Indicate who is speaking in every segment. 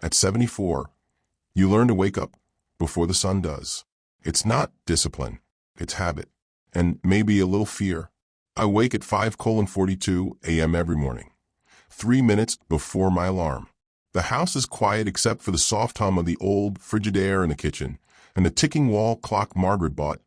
Speaker 1: At 74, you learn to wake up before the sun does. It's not discipline, it's habit, and maybe a little fear. I wake at 5:42 a.m. every morning, 3 minutes before my alarm. The house is quiet except for the soft hum of the old Frigidaire in the kitchen and the ticking wall clock Margaret bought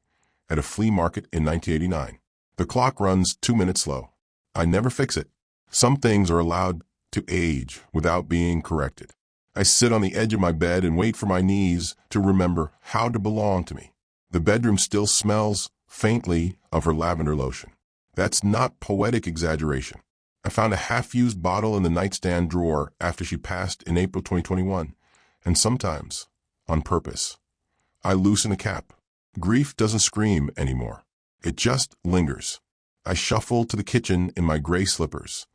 Speaker 1: at a flea market in 1989. The clock runs 2 minutes slow. I never fix it. Some things are allowed to age without being corrected. I sit on the edge of my bed and wait for my knees to remember how to belong to me. The bedroom still smells faintly of her lavender lotion. That's not poetic exaggeration. I found a half-used bottle in the nightstand drawer after she passed in April 2021, and sometimes, on purpose, I loosen the cap. Grief doesn't scream anymore. It just lingers. I shuffle to the kitchen in my gray slippers,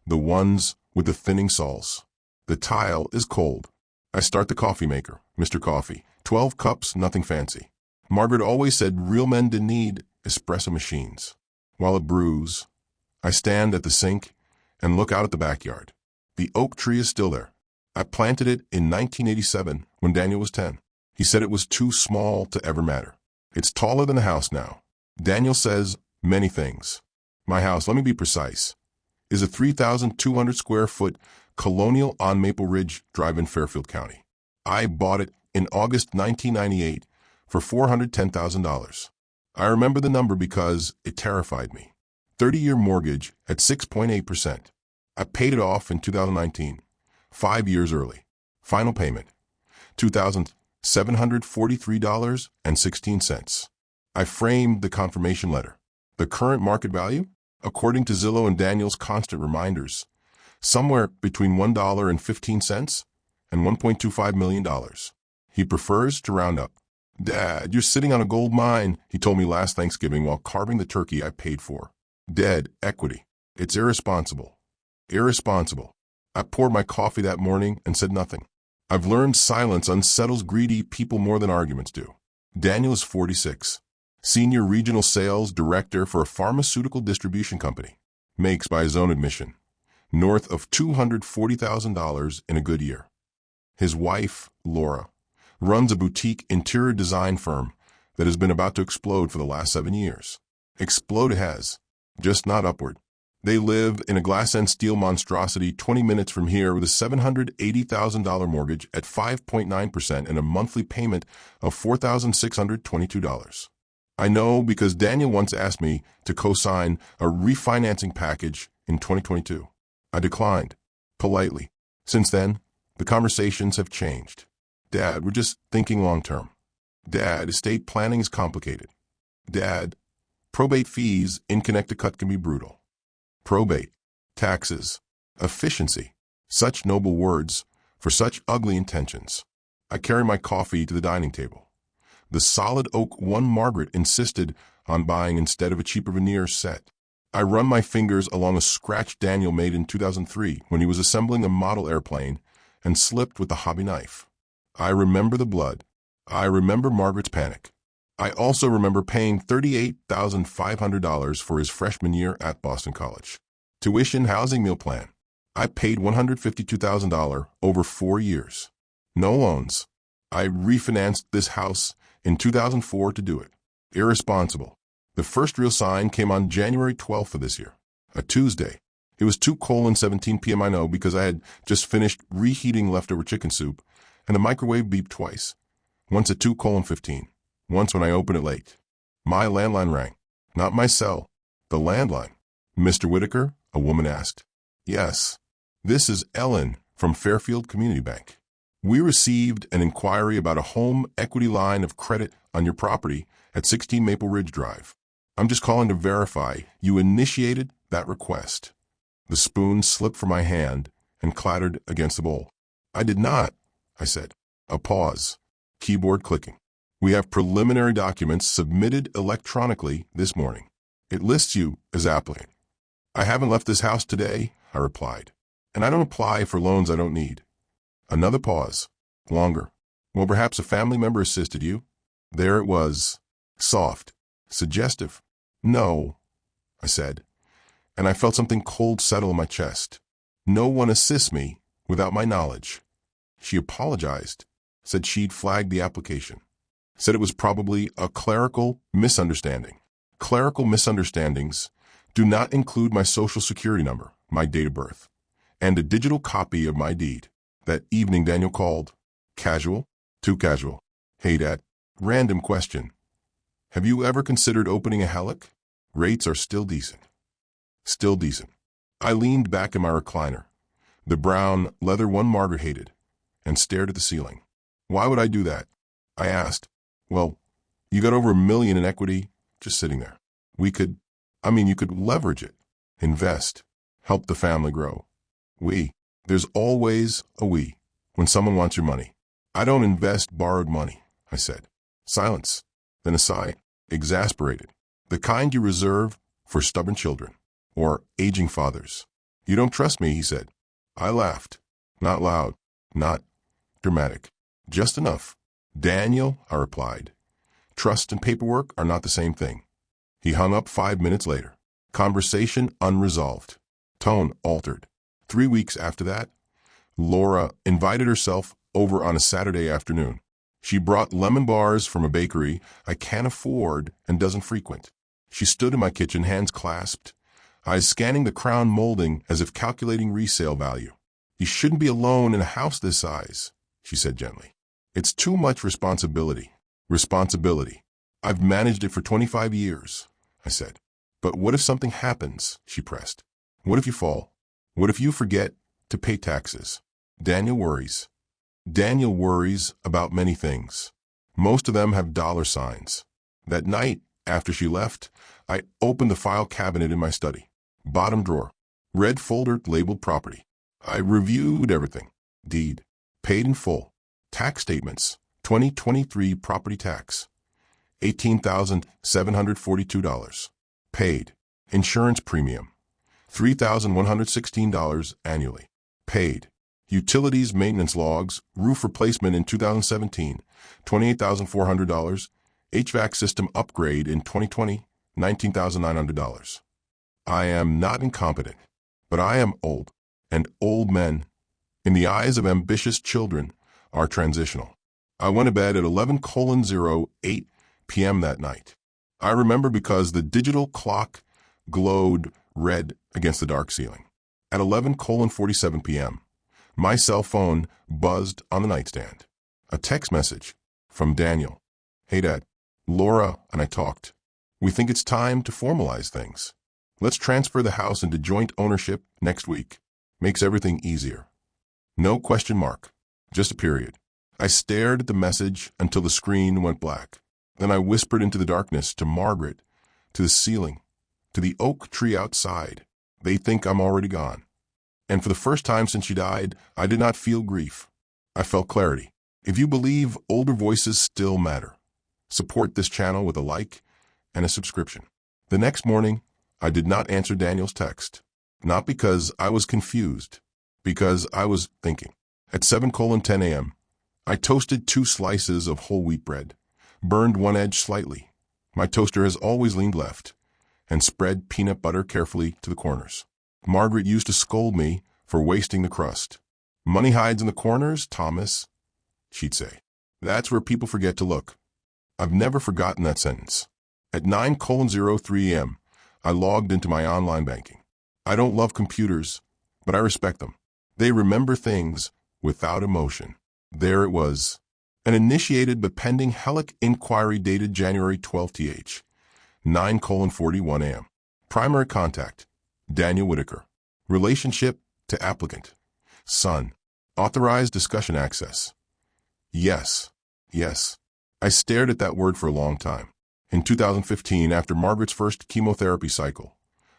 Speaker 1: the ones with the thinning soles. The tile is cold. I start the coffee maker, Mr. Coffee. 12 cups, nothing fancy. Margaret always said real men didn't need espresso machines. While it brews, I stand at the sink and look out at the backyard. The oak tree is still there. I planted it in 1987 when Daniel was 10. He said it was too small to ever matter. It's taller than the house now. Daniel says many things. My house, let me be precise, is a 3,200 square foot colonial on Maple Ridge Drive in Fairfield County. I bought it in August 1998 for $410,000. I remember the number because it terrified me. 30-year mortgage at 6.8%. I paid it off in 2019, 5 years early. Final payment, $2,743.16. I framed the confirmation letter. The current market value, according to Zillow and Daniel's constant reminders, somewhere between $1.15 and $1.25 million. He prefers to round up. Dad, you're sitting on a gold mine, he told me last Thanksgiving while carving the turkey I paid for. Dead equity. It's irresponsible. Irresponsible. I poured my coffee that morning and said nothing. I've learned silence unsettles greedy people more than arguments do. Daniel is 46. Senior Regional Sales Director for a pharmaceutical distribution company. Makes, by his own admission, north of $240,000 in a good year. His wife, Laura, runs a boutique interior design firm that has been about to explode for the last 7 years. Explode it has, just not upward. They live in a glass and steel monstrosity 20 minutes from here with a $780,000 mortgage at 5.9% and a monthly payment of $4,622. I know because Daniel once asked me to co-sign a refinancing package in 2022. I declined, politely. Since then, the conversations have changed. Dad, we're just thinking long-term. Dad, estate planning is complicated. Dad, probate fees in Connecticut can be brutal. Probate, taxes, efficiency, such noble words for such ugly intentions. I carry my coffee to the dining table. The solid oak one Margaret insisted on buying instead of a cheaper veneer set. I run my fingers along a scratch Daniel made in 2003 when he was assembling a model airplane and slipped with the hobby knife. I remember the blood. I remember Margaret's panic. I also remember paying $38,500 for his freshman year at Boston College. Tuition, housing, meal plan. I paid $152,000 over 4 years. No loans. I refinanced this house in 2004 to do it. Irresponsible. The first real sign came on January 12th of this year, a Tuesday. It was 2:17 p.m. I know because I had just finished reheating leftover chicken soup, and the microwave beeped twice. Once at 2:15. Once when I opened it late. My landline rang. Not my cell. The landline. Mr. Whitaker? A woman asked. Yes. This is Ellen from Fairfield Community Bank. We received an inquiry about a home equity line of credit on your property at 16 Maple Ridge Drive. I'm just calling to verify you initiated that request. The spoon slipped from my hand and clattered against the bowl. I did not, I said. A pause. Keyboard clicking. We have preliminary documents submitted electronically this morning. It lists you as applicant. I haven't left this house today, I replied, and I don't apply for loans I don't need. Another pause. Longer. Well, perhaps a family member assisted you. There it was. Soft. Suggestive. No, I said, and I felt something cold settle in my chest. No one assists me without my knowledge. She apologized, said she'd flagged the application, said it was probably a clerical misunderstanding. Clerical misunderstandings do not include my social security number, my date of birth, and a digital copy of my deed. That evening, Daniel called. Casual? Too casual. Hey, Dad. Random question. Have you ever considered opening a helic? Rates are still decent. Still decent. I leaned back in my recliner, the brown leather one Margaret hated, and stared at the ceiling. Why would I do that? I asked. Well, you got over $1 million in equity just sitting there. You could leverage it, invest, help the family grow. There's always a we when someone wants your money. I don't invest borrowed money, I said. Silence, then a sigh, exasperated. The kind you reserve for stubborn children or aging fathers. You don't trust me, he said. I laughed. Not loud, not dramatic, just enough. Daniel, I replied. Trust and paperwork are not the same thing. He hung up 5 minutes later. Conversation unresolved. Tone altered. 3 weeks after that, Laura invited herself over on a Saturday afternoon. She brought lemon bars from a bakery I can't afford and doesn't frequent. She stood in my kitchen, hands clasped, eyes scanning the crown molding as if calculating resale value. You shouldn't be alone in a house this size, she said gently. It's too much responsibility. Responsibility. I've managed it for 25 years, I said. But what if something happens, she pressed. What if you fall? What if you forget to pay taxes? Daniel worries. Daniel worries about many things. Most of them have dollar signs. That night, after she left, I opened the file cabinet in my study. Bottom drawer. Red folder labeled property. I reviewed everything. Deed. Paid in full. Tax statements. 2023 property tax. $18,742. Paid. Insurance premium. $3,116 annually. Paid. Utilities maintenance logs, roof replacement in 2017, $28,400. HVAC system upgrade in 2020, $19,900. I am not incompetent, but I am old, and old men, in the eyes of ambitious children, are transitional. I went to bed at 11:08 p.m. that night. I remember because the digital clock glowed red against the dark ceiling. At 11:47 p.m., my cell phone buzzed on the nightstand. A text message from Daniel. Hey, Dad. Laura and I talked. We think it's time to formalize things. Let's transfer the house into joint ownership next week. Makes everything easier. No question mark. Just a period. I stared at the message until the screen went black. Then I whispered into the darkness to Margaret, to the ceiling, to the oak tree outside. They think I'm already gone. And for the first time since she died, I did not feel grief. I felt clarity. If you believe older voices still matter, support this channel with a like and a subscription. The next morning, I did not answer Daniel's text. Not because I was confused, because I was thinking. At 7:10 a.m., I toasted 2 slices of whole wheat bread, burned one edge slightly. My toaster has always leaned left, and spread peanut butter carefully to the corners. Margaret used to scold me for wasting the crust. Money hides in the corners, Thomas, she'd say. That's where people forget to look. I've never forgotten that sentence. At 9:03 a.m., I logged into my online banking. I don't love computers, but I respect them. They remember things without emotion. There it was. An initiated but pending helic inquiry dated January 12th th. 9:41 a.m. Primary contact. Daniel Whitaker. Relationship to applicant. Son. Authorized discussion access. Yes. Yes. I stared at that word for a long time. In 2015, after Margaret's first chemotherapy cycle,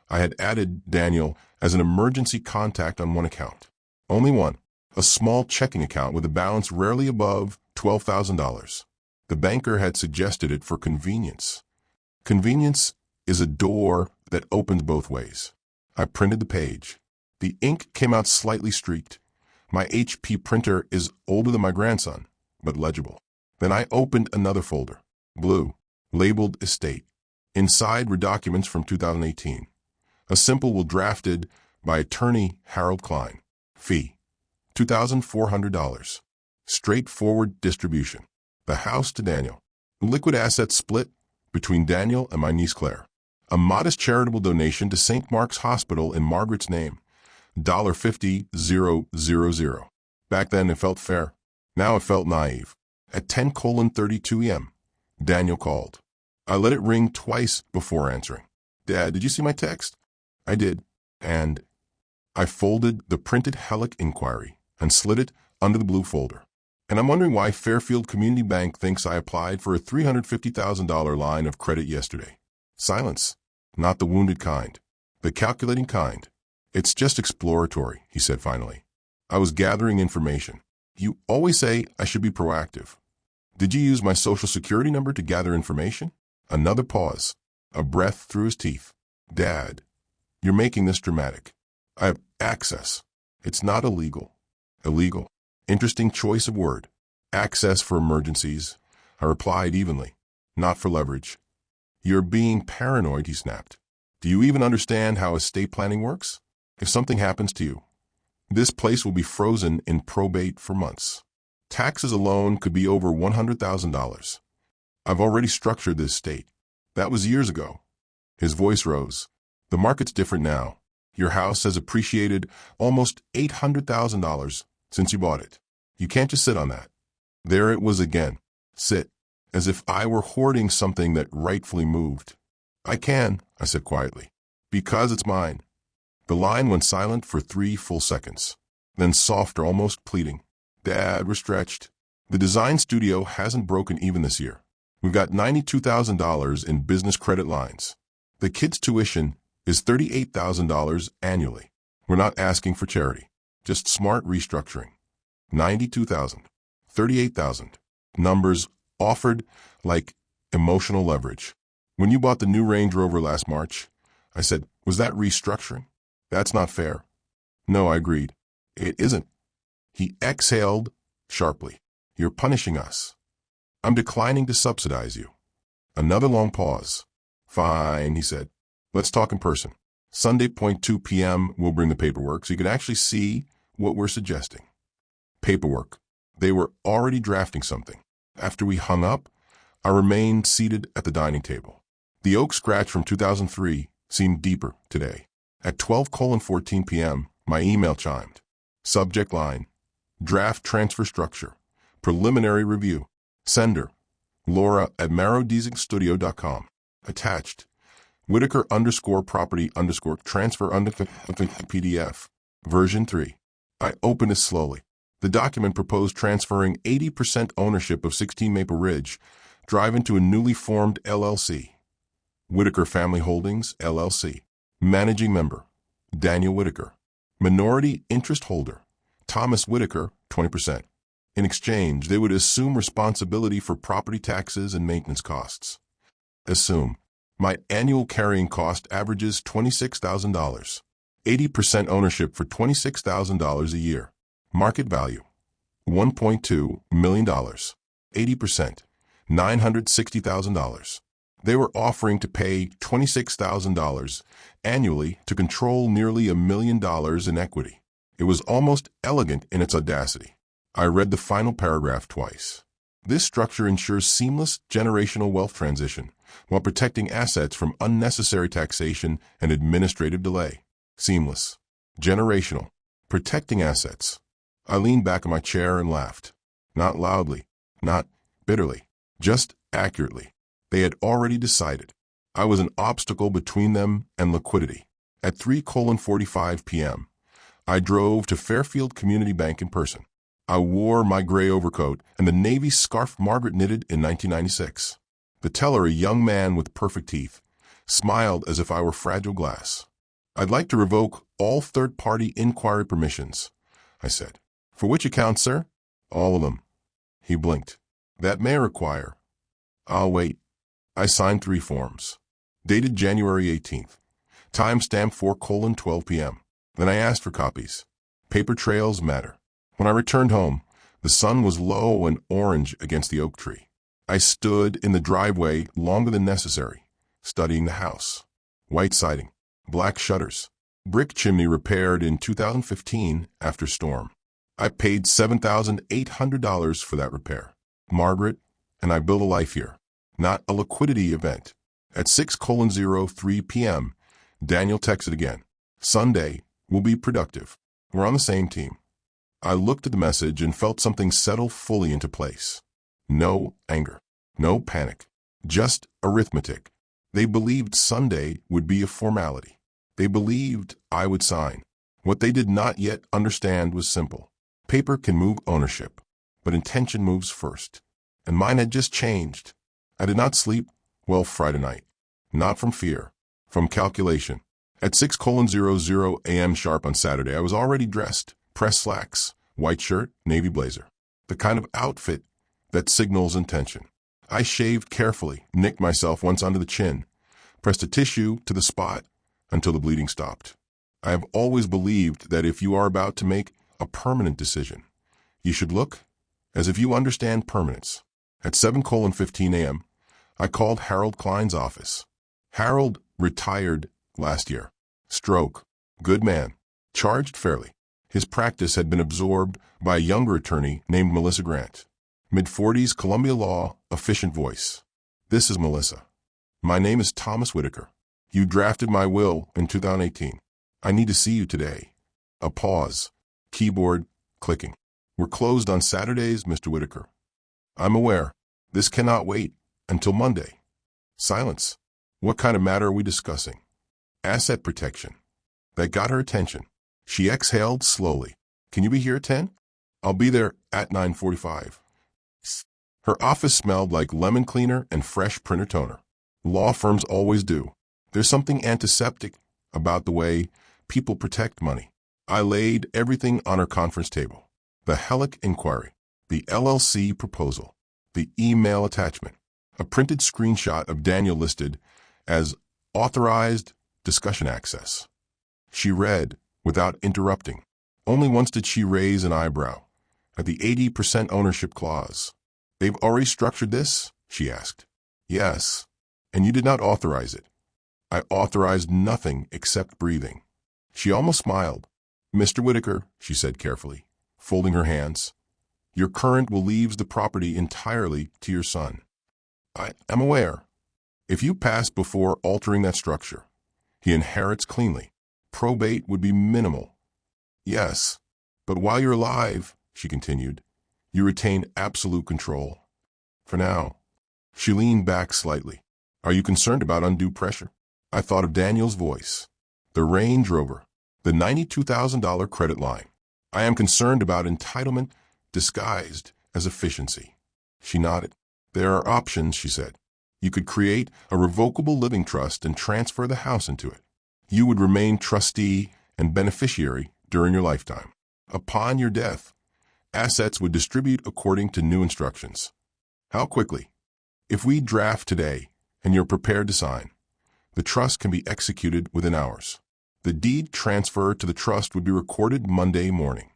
Speaker 1: I had added Daniel as an emergency contact on one account. Only one. A small checking account with a balance rarely above $12,000. The banker had suggested it for convenience. Convenience is a door that opens both ways. I printed the page. The ink came out slightly streaked. My HP printer is older than my grandson, but legible. Then I opened another folder, blue, labeled Estate. Inside were documents from 2018. A simple will drafted by attorney Harold Klein. Fee, $2,400. Straightforward distribution. The house to Daniel. Liquid assets split between Daniel and my niece Claire. A modest charitable donation to St. Mark's Hospital in Margaret's name. $50,000. Back then it felt fair. Now it felt naive. At 10:32 a.m., Daniel called. I let it ring twice before answering. Dad, did you see my text? I did. And I folded the printed Hellick inquiry and slid it under the blue folder. And I'm wondering why Fairfield Community Bank thinks I applied for a $350,000 line of credit yesterday. Silence. Not the wounded kind. The calculating kind. It's just exploratory, he said finally. I was gathering information. You always say I should be proactive. Did you use my social security number to gather information? Another pause. A breath through his teeth. Dad, you're making this dramatic. I have access. It's not illegal. Illegal. Interesting choice of word. Access for emergencies. I replied evenly. Not for leverage. You're being paranoid, he snapped. Do you even understand how estate planning works? If something happens to you, this place will be frozen in probate for months. Taxes alone could be over $100,000. I've already structured this estate. That was years ago. His voice rose. The market's different now. Your house has appreciated almost $800,000 since you bought it. You can't just sit on that. There it was again. Sit. As if I were hoarding something that rightfully moved. I can, I said quietly. Because it's mine. The line went silent for 3 full seconds. Then softer, almost pleading. Dad, we're stretched. The design studio hasn't broken even this year. We've got $92,000 in business credit lines. The kids' tuition is $38,000 annually. We're not asking for charity. Just smart restructuring. $92,000. $38,000. Numbers offered like emotional leverage. When you bought the new Range Rover last March, I said, was that restructuring? That's not fair. No, I agreed. It isn't. He exhaled sharply. You're punishing us. I'm declining to subsidize you. Another long pause. Fine, he said. Let's talk in person. Sunday, 2 p.m., we'll bring the paperwork so you can actually see what we're suggesting. Paperwork. They were already drafting something. After we hung up, I remained seated at the dining table. The oak scratch from 2003 seemed deeper today. At 12:14 p.m., my email chimed. Subject line. Draft transfer structure. Preliminary review. Sender. Laura at marrowdeasingstudio.com. Attached. Whitaker_property_transfer PDF. Version 3. I opened it slowly. The document proposed transferring 80% ownership of 16 Maple Ridge Drive into a newly formed LLC. Whitaker Family Holdings, LLC. Managing member, Daniel Whitaker. Minority interest holder, Thomas Whitaker, 20%. In exchange, they would assume responsibility for property taxes and maintenance costs. Assume. My annual carrying cost averages $26,000. 80% ownership for $26,000 a year. Market value, $1.2 million. 80%, $960,000. They were offering to pay $26,000 annually to control nearly $1 million in equity. It was almost elegant in its audacity. I read the final paragraph twice. This structure ensures seamless generational wealth transition while protecting assets from unnecessary taxation and administrative delay. Seamless. Generational. Protecting assets. I leaned back in my chair and laughed. Not loudly. Not bitterly. Just accurately. They had already decided. I was an obstacle between them and liquidity. At 3:45 p.m., I drove to Fairfield Community Bank in person. I wore my gray overcoat and the navy scarf Margaret knitted in 1996. The teller, a young man with perfect teeth, smiled as if I were fragile glass. I'd like to revoke all third-party inquiry permissions, I said. For which account, sir? All of them. He blinked. That may require. I'll wait. I signed 3 forms. Dated January 18th. Timestamp 4:12 p.m. Then I asked for copies. Paper trails matter. When I returned home, the sun was low and orange against the oak tree. I stood in the driveway longer than necessary, studying the house. White siding, black shutters, brick chimney repaired in 2015 after storm. I paid $7,800 for that repair. Margaret and I built a life here, not a liquidity event. At 6:03 p.m., Daniel texted again. Sunday will be productive. We're on the same team. I looked at the message and felt something settle fully into place. No anger, no panic, just arithmetic. They believed Sunday would be a formality. They believed I would sign. What they did not yet understand was simple. Paper can move ownership, but intention moves first. And mine had just changed. I did not sleep well Friday night. Not from fear, from calculation. At 6:00 a.m. sharp on Saturday, I was already dressed. Pressed slacks, white shirt, navy blazer. The kind of outfit that signals intention. I shaved carefully, nicked myself once under the chin, pressed a tissue to the spot until the bleeding stopped. I have always believed that if you are about to make a permanent decision, you should look as if you understand permanence. At 7:15 a.m., I called Harold Klein's office. Harold retired last year. Stroke. Good man. Charged fairly. His practice had been absorbed by a younger attorney named Melissa Grant. Mid-40s, Columbia Law, efficient voice. This is Melissa. My name is Thomas Whitaker. You drafted my will in 2018. I need to see you today. A pause. Keyboard clicking. We're closed on Saturdays, Mr. Whitaker. I'm aware. This cannot wait until Monday. Silence. What kind of matter are we discussing? Asset protection. That got her attention. She exhaled slowly. Can you be here at 10? I'll be there at 9:45. Her office smelled like lemon cleaner and fresh printer toner. Law firms always do. There's something antiseptic about the way people protect money. I laid everything on her conference table. The Hellick inquiry, the LLC proposal, the email attachment, a printed screenshot of Daniel listed as authorized discussion access. She read without interrupting. Only once did she raise an eyebrow at the 80% ownership clause. They've already structured this? She asked. Yes, and you did not authorize it. I authorized nothing except breathing. She almost smiled. Mr. Whitaker, she said carefully, folding her hands, your current will leave the property entirely to your son. I am aware. If you pass before altering that structure, he inherits cleanly. Probate would be minimal. Yes, but while you're alive, she continued, you retain absolute control. For now. She leaned back slightly. Are you concerned about undue pressure? I thought of Daniel's voice. The Range Rover. The $92,000 credit line. I am concerned about entitlement disguised as efficiency. She nodded. There are options, she said. You could create a revocable living trust and transfer the house into it. You would remain trustee and beneficiary during your lifetime. Upon your death, assets would distribute according to new instructions. How quickly? If we draft today and you're prepared to sign, the trust can be executed within hours. The deed transfer to the trust would be recorded Monday morning.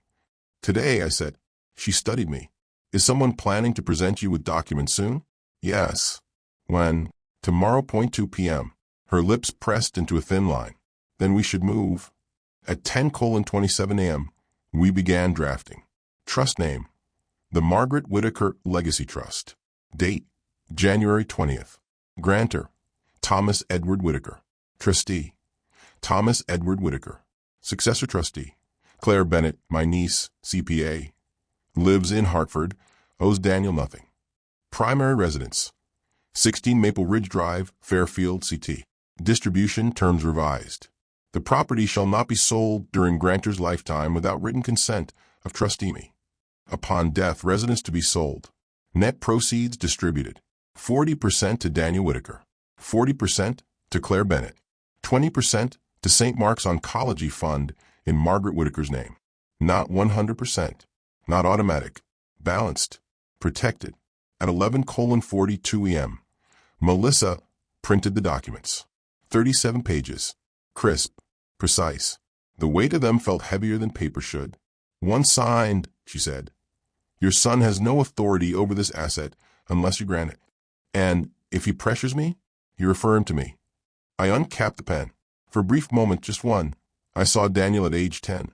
Speaker 1: Today, I said. She studied me. Is someone planning to present you with documents soon? Yes. When? Tomorrow, 2 p.m. Her lips pressed into a thin line. Then we should move. At 10:27 a.m., we began drafting. Trust name: the Margaret Whitaker Legacy Trust. Date: January 20th. Grantor: Thomas Edward Whitaker. Trustee: Thomas Edward Whitaker. Successor trustee: Claire Bennett, my niece, CPA. Lives in Hartford, owes Daniel nothing. Primary residence: 16 Maple Ridge Drive, Fairfield, CT. Distribution terms revised. The property shall not be sold during grantor's lifetime without written consent of trustee me. Upon death, residence to be sold. Net proceeds distributed: 40% to Daniel Whitaker, 40% to Claire Bennett, 20% to St. Mark's Oncology Fund in Margaret Whitaker's name. Not 100%, not automatic, balanced, protected. At 11:42 a.m., Melissa printed the documents. 37 pages, crisp, precise. The weight of them felt heavier than paper should. Once signed, she said, your son has no authority over this asset unless you grant it. And if he pressures me, you refer him to me. I uncapped the pen. For a brief moment, just one, I saw Daniel at age 10,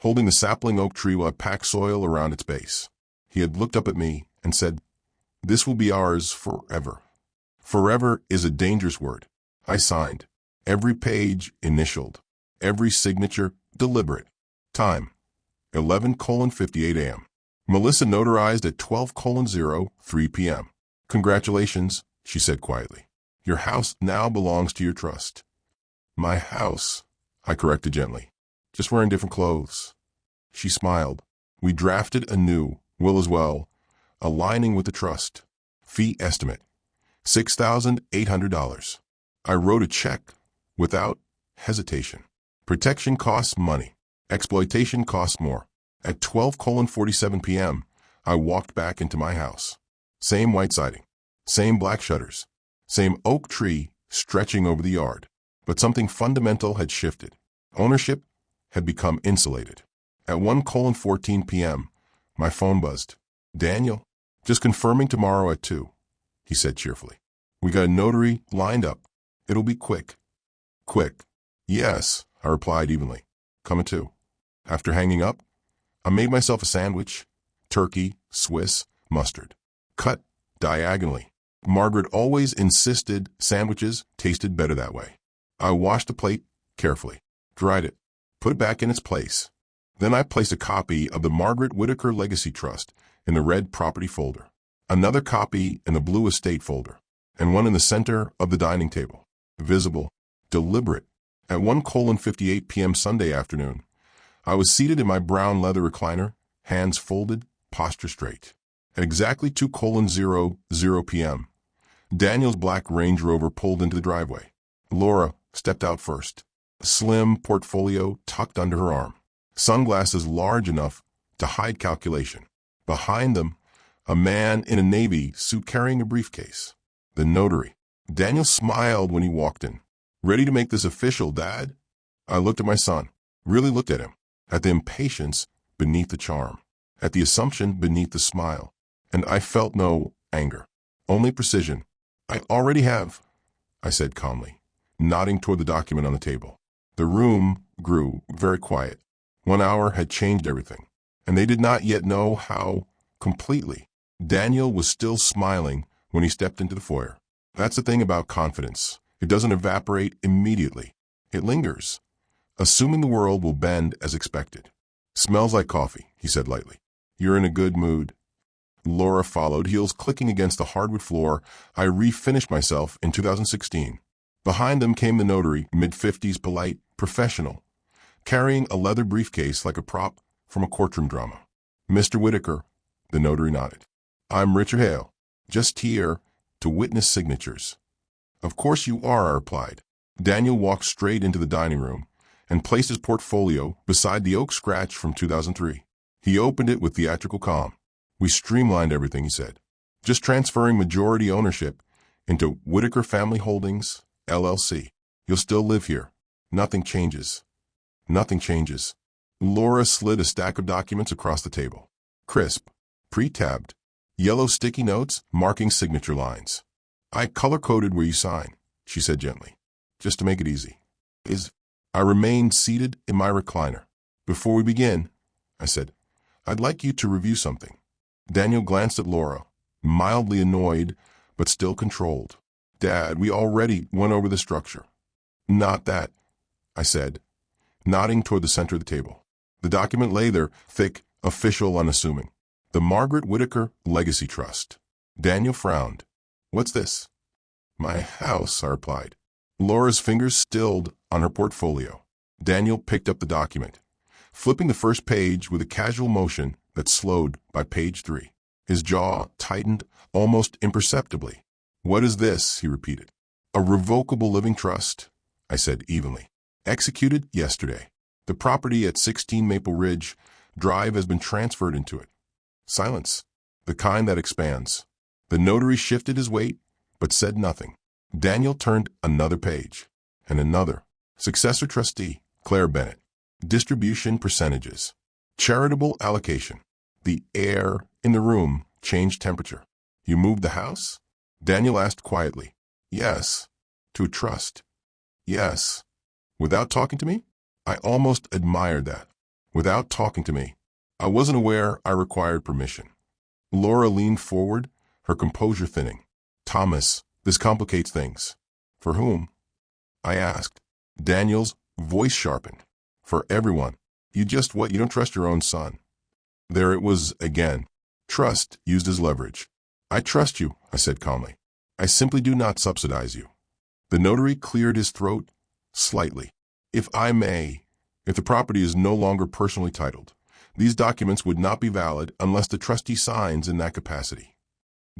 Speaker 1: holding the sapling oak tree while I packed soil around its base. He had looked up at me and said, "This will be ours forever." Forever is a dangerous word. I signed. Every page initialed. Every signature deliberate. Time: 11:58 a.m. Melissa notarized at 12:03 p.m. "Congratulations," she said quietly. "Your house now belongs to your trust." "My house," I corrected gently. "Just wearing different clothes." She smiled. "We drafted a new will as well, aligning with the trust. Fee estimate: $6,800. I wrote a check without hesitation. Protection costs money. Exploitation costs more. At 12:47 p.m., I walked back into my house. Same white siding, same black shutters, same oak tree stretching over the yard. But something fundamental had shifted. Ownership had become insulated. At 1:14 p.m., my phone buzzed. "Daniel, just confirming tomorrow at 2, he said cheerfully. "We got a notary lined up. It'll be quick." "Quick?" "Yes," I replied evenly. "Come at 2. After hanging up, I made myself a sandwich: turkey, Swiss, mustard. Cut diagonally. Margaret always insisted sandwiches tasted better that way. I washed the plate carefully, dried it, put it back in its place. Then I placed a copy of the Margaret Whitaker Legacy Trust in the red property folder, another copy in the blue estate folder, and one in the center of the dining table. Visible, deliberate. At 1:58 p.m. Sunday afternoon, I was seated in my brown leather recliner, hands folded, posture straight. At exactly 2:00 p.m., Daniel's black Range Rover pulled into the driveway. Laura stepped out first, a slim portfolio tucked under her arm, sunglasses large enough to hide calculation. Behind them, a man in a navy suit carrying a briefcase. The notary. Daniel smiled when he walked in. "Ready to make this official, Dad?" I looked at my son, really looked at him, at the impatience beneath the charm, at the assumption beneath the smile, and I felt no anger, only precision. "I already have," I said calmly, nodding toward the document on the table. The room grew very quiet. 1 hour had changed everything, and they did not yet know how completely. Daniel was still smiling when he stepped into the foyer. That's the thing about confidence. It doesn't evaporate immediately. It lingers, assuming the world will bend as expected. "Smells like coffee," he said lightly. "You're in a good mood." Laura followed, heels clicking against the hardwood floor. I refinished myself in 2016. Behind them came the notary, mid-50s, polite, professional, carrying a leather briefcase like a prop from a courtroom drama. "Mr. Whitaker," the notary nodded. "I'm Richard Hale, just here to witness signatures." "Of course you are," I replied. Daniel walked straight into the dining room and placed his portfolio beside the oak scratch from 2003. He opened it with theatrical calm. "We streamlined everything," he said. "Just transferring majority ownership into Whitaker Family Holdings, LLC. You'll still live here. Nothing changes." "Nothing changes." Laura slid a stack of documents across the table. Crisp, pre-tabbed, yellow sticky notes marking signature lines. "I color-coded where you sign," she said gently, "just to make it easy." I remained seated in my recliner. "Before we begin," I said, "I'd like you to review something." Daniel glanced at Laura, mildly annoyed, but still controlled. "Dad, we already went over the structure." "Not that," I said, nodding toward the center of the table. The document lay there, thick, official, unassuming. The Margaret Whitaker Legacy Trust. Daniel frowned. "What's this?" "My house," I replied. Laura's fingers stilled on her portfolio. Daniel picked up the document, flipping the first page with a casual motion that slowed by page 3. His jaw tightened almost imperceptibly. "What is this?" he repeated. "A revocable living trust," I said evenly. "Executed yesterday. The property at 16 Maple Ridge Drive has been transferred into it." Silence, the kind that expands. The notary shifted his weight, but said nothing. Daniel turned another page, and another. Successor trustee, Claire Bennett. Distribution percentages. Charitable allocation. The air in the room changed temperature. "You moved the house?" Daniel asked quietly. "Yes." "To a trust?" "Yes." "Without talking to me?" I almost admired that. without talking to me. I wasn't aware I required permission. Laura leaned forward, her composure thinning. Thomas, this complicates things. For whom? I asked. Daniel's voice sharpened. For everyone. You don't trust your own son. There it was again. Trust used as leverage. I trust you, I said calmly. I simply do not subsidize you. The notary cleared his throat slightly. If the property is no longer personally titled, these documents would not be valid unless the trustee signs in that capacity.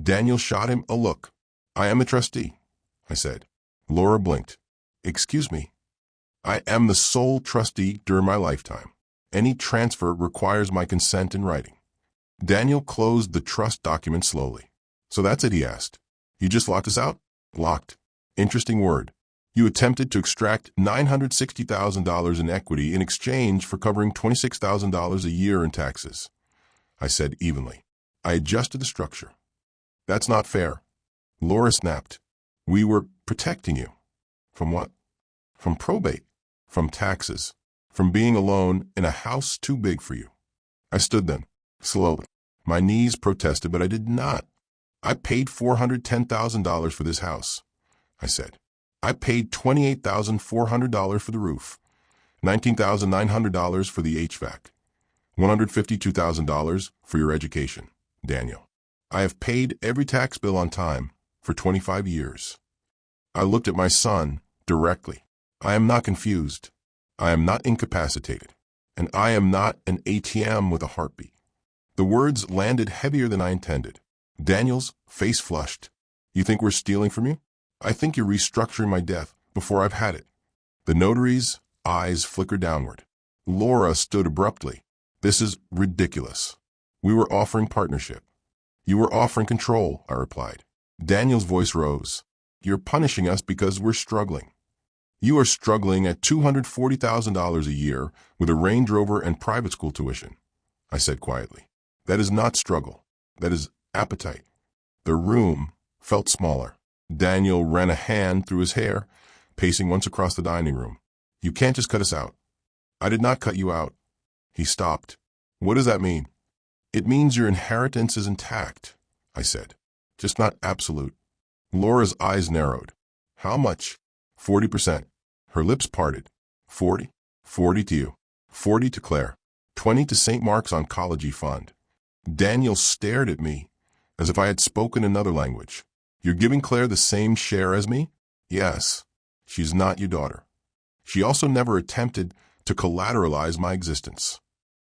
Speaker 1: Daniel shot him a look. I am the trustee, I said. Laura blinked. Excuse me. I am the sole trustee during my lifetime. Any transfer requires my consent in writing. Daniel closed the trust document slowly. So that's it, he asked. You just locked us out? Locked. Interesting word. You attempted to extract $960,000 in equity in exchange for covering $26,000 a year in taxes. I said evenly. I adjusted the structure. That's not fair. Laura snapped. We were protecting you. From what? From probate. From taxes. From being alone in a house too big for you. I stood then, slowly. My knees protested, but I did not. I paid $410,000 for this house, I said. I paid $28,400 for the roof, $19,900 for the HVAC, $152,000 for your education, Daniel. I have paid every tax bill on time for 25 years. I looked at my son directly. I am not confused. I am not incapacitated. And I am not an ATM with a heartbeat. The words landed heavier than I intended. Daniel's face flushed. You think we're stealing from you? I think you're restructuring my death before I've had it. The notary's eyes flickered downward. Laura stood abruptly. This is ridiculous. We were offering partnership. You were offering control, I replied. Daniel's voice rose. You're punishing us because we're struggling. You are struggling at $240,000 a year with a Range Rover and private school tuition, I said quietly. That is not struggle. That is appetite. The room felt smaller. Daniel ran a hand through his hair, pacing once across the dining room. You can't just cut us out. I did not cut you out. He stopped. What does that mean? It means your inheritance is intact, I said. Just not absolute. Laura's eyes narrowed. How much? 40%. Her lips parted. 40? 40 to you. 40 to Claire. 20 to St. Mark's Oncology Fund. Daniel stared at me as if I had spoken another language. You're giving Claire the same share as me? Yes. She's not your daughter. She also never attempted to collateralize my existence.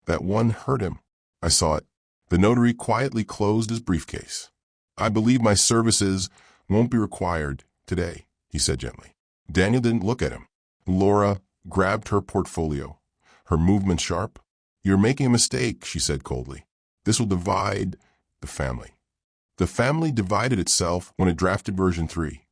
Speaker 1: That one hurt him. I saw it. The notary quietly closed his briefcase. I believe my services won't be required today, he said gently. Daniel didn't look at him. Laura grabbed her portfolio, her movement sharp. You're making a mistake, she said coldly. This will divide the family. The family divided itself when it drafted version 3,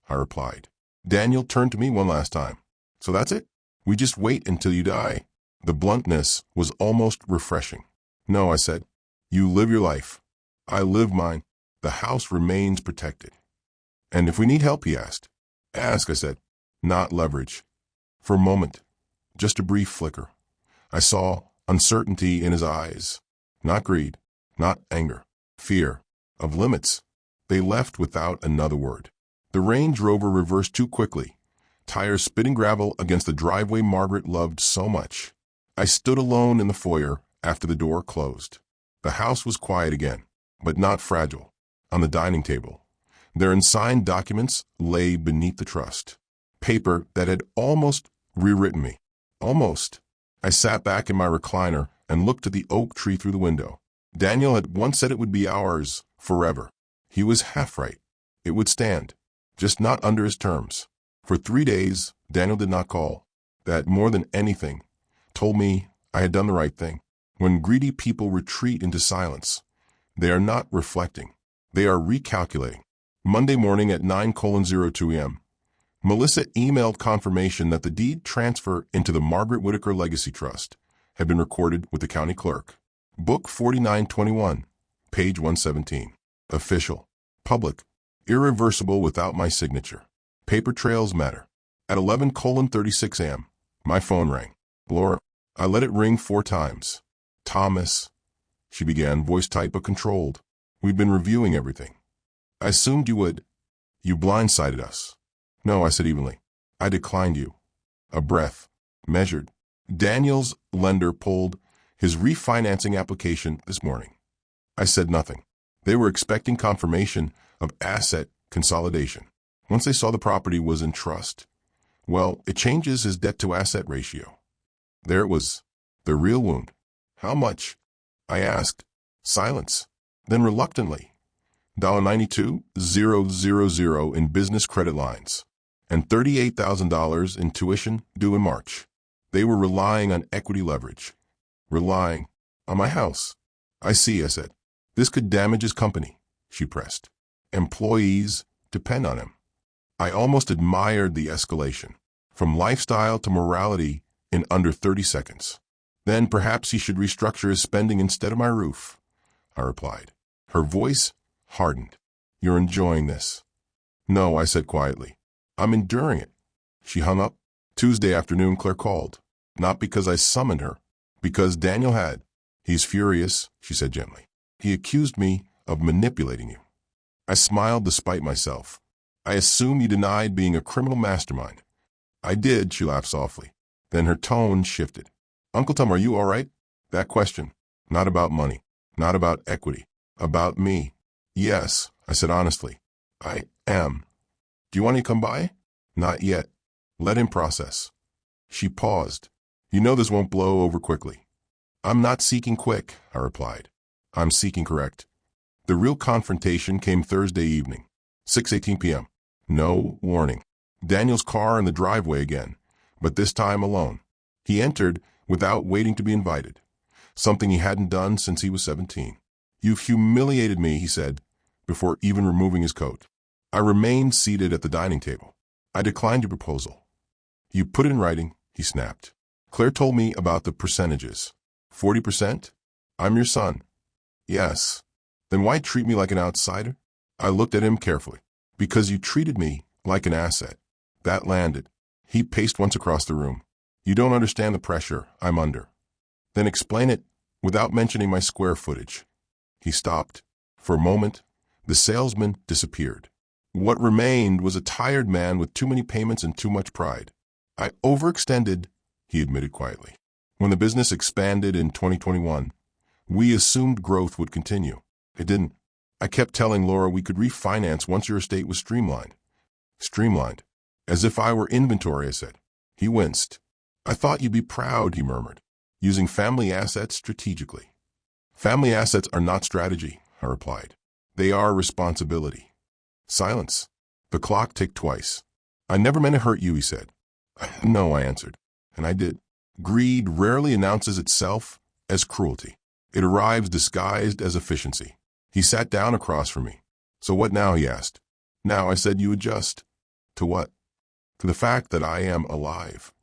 Speaker 1: I replied. Daniel turned to me one last time. So that's it? We just wait until you die. The bluntness was almost refreshing. No, I said. You live your life. I live mine. The house remains protected. And if we need help, he asked. Ask, I said. Not leverage. For a moment, just a brief flicker, I saw uncertainty in his eyes. Not greed, not anger, fear, of limits. They left without another word. The Range Rover reversed too quickly, tires spitting gravel against the driveway Margaret loved so much. I stood alone in the foyer after the door closed. The house was quiet again, but not fragile. On the dining table, their unsigned documents lay beneath the trust. Paper that had almost rewritten me. Almost. I sat back in my recliner and looked at the oak tree through the window. Daniel had once said it would be ours forever. He was half right. It would stand, just not under his terms. For 3 days, Daniel did not call. That, more than anything, told me I had done the right thing. When greedy people retreat into silence, they are not reflecting. They are recalculating. Monday morning at 9:02 a.m., Melissa emailed confirmation that the deed transfer into the Margaret Whitaker Legacy Trust had been recorded with the county clerk. Book 4921, page 117. Official. Public. Irreversible without my signature. Paper trails matter. At 11:36 a.m., my phone rang. Laura. I let it ring 4 times. Thomas, she began, voice tight but controlled. We'd been reviewing everything. I assumed you would. You blindsided us. No, I said evenly. I declined you. A breath. Measured. Daniel's lender pulled his refinancing application this morning. I said nothing. They were expecting confirmation of asset consolidation. Once they saw the property was in trust, well, it changes his debt-to-asset ratio. There it was, the real wound. How much? I asked. Silence. Then reluctantly, $92,000 in business credit lines and $38,000 in tuition due in March. They were relying on equity leverage. Relying on my house. I see, I said. This could damage his company, she pressed. Employees depend on him. I almost admired the escalation, from lifestyle to morality in under 30 seconds. Then perhaps he should restructure his spending instead of my roof, I replied. Her voice hardened. You're enjoying this. No, I said quietly. I'm enduring it. She hung up. Tuesday afternoon, Claire called. Not because I summoned her, because Daniel had. He's furious, she said gently. He accused me of manipulating you. I smiled despite myself. I assume you denied being a criminal mastermind. I did, she laughed softly. Then her tone shifted. Uncle Tom, are you all right? That question. Not about money. Not about equity. About me. Yes, I said honestly. I am. Do you want to come by? Not yet. Let him process. She paused. You know this won't blow over quickly. I'm not seeking quick, I replied. I'm seeking correct. The real confrontation came Thursday evening, 6:18 p.m. No warning. Daniel's car in the driveway again, but this time alone. He entered without waiting to be invited, something he hadn't done since he was 17. You've humiliated me, he said, before even removing his coat. I remained seated at the dining table. I declined your proposal. You put it in writing, he snapped. Claire told me about the percentages. 40%? I'm your son. Yes. Then why treat me like an outsider? I looked at him carefully. Because you treated me like an asset. That landed. He paced once across the room. You don't understand the pressure I'm under. Then explain it without mentioning my square footage. He stopped. For a moment, the salesman disappeared. What remained was a tired man with too many payments and too much pride. I overextended, he admitted quietly. When the business expanded in 2021, we assumed growth would continue. It didn't. I kept telling Laura we could refinance once your estate was streamlined. Streamlined. As if I were inventory, I said. He winced. I thought you'd be proud, he murmured, using family assets strategically. Family assets are not strategy, I replied. They are responsibility. Silence. The clock ticked twice. I never meant to hurt you, he said. No, I answered. And I did. Greed rarely announces itself as cruelty. It arrives disguised as efficiency. He sat down across from me. So what now, he asked. Now, I said, you adjust. To what? To the fact that I am alive.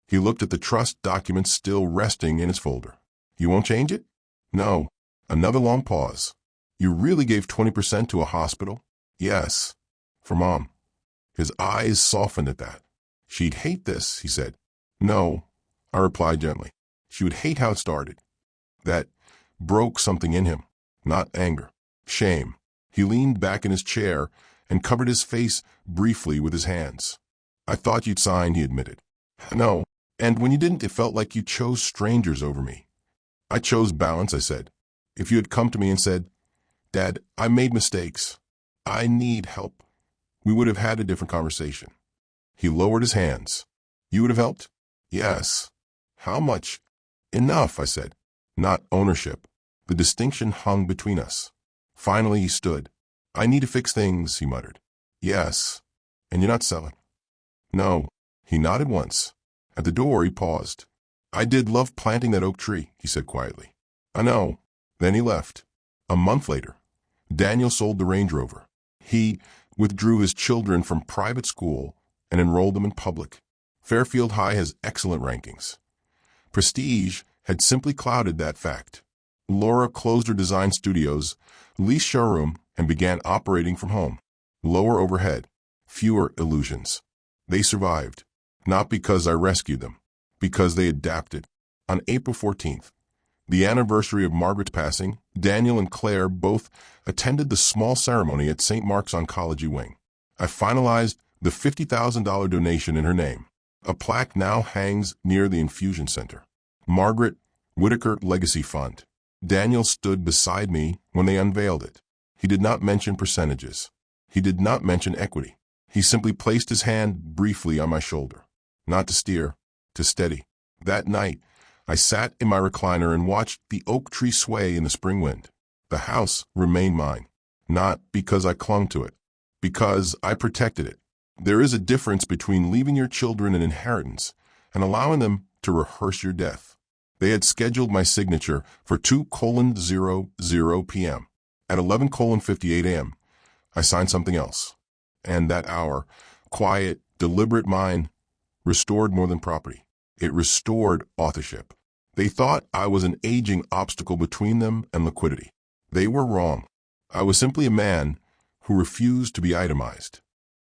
Speaker 1: He looked at the trust documents still resting in his folder. You won't change it? No. Another long pause. You really gave 20% to a hospital? Yes. For Mom. His eyes softened at that. She'd hate this, he said. No, I replied gently. She would hate how it started. That broke something in him. Not anger. Shame. He leaned back in his chair and covered his face briefly with his hands. I thought you'd signed, he admitted. No. And when you didn't, it felt like you chose strangers over me. I chose balance, I said. If you had come to me and said, Dad, I made mistakes. I need help. We would have had a different conversation. He lowered his hands. You would have helped? Yes. How much? Enough, I said. Not ownership. The distinction hung between us. Finally, he stood. I need to fix things, he muttered. Yes. And you're not selling? No. He nodded once. At the door, he paused. I did love planting that oak tree, he said quietly. I know. Then he left. A month later, Daniel sold the Range Rover. He withdrew his children from private school and enrolled them in public. Fairfield High has excellent rankings. Prestige had simply clouded that fact. Laura closed her design studios, leased showroom, and began operating from home. Lower overhead, fewer illusions. They survived, not because I rescued them, because they adapted. On April 14th, the anniversary of Margaret's passing, Daniel and Claire both attended the small ceremony at St. Mark's Oncology Wing. I finalized the $50,000 donation in her name. A plaque now hangs near the infusion center. Margaret Whitaker Legacy Fund. Daniel stood beside me when they unveiled it. He did not mention percentages. He did not mention equity. He simply placed his hand briefly on my shoulder. Not to steer, to steady. That night, I sat in my recliner and watched the oak tree sway in the spring wind. The house remained mine, not because I clung to it, because I protected it. There is a difference between leaving your children an inheritance and allowing them to rehearse your death. They had scheduled my signature for 2:00 p.m. At 11:58 a.m., I signed something else. And that hour, quiet, deliberate mind, restored more than property. It restored authorship. They thought I was an aging obstacle between them and liquidity. They were wrong. I was simply a man who refused to be itemized.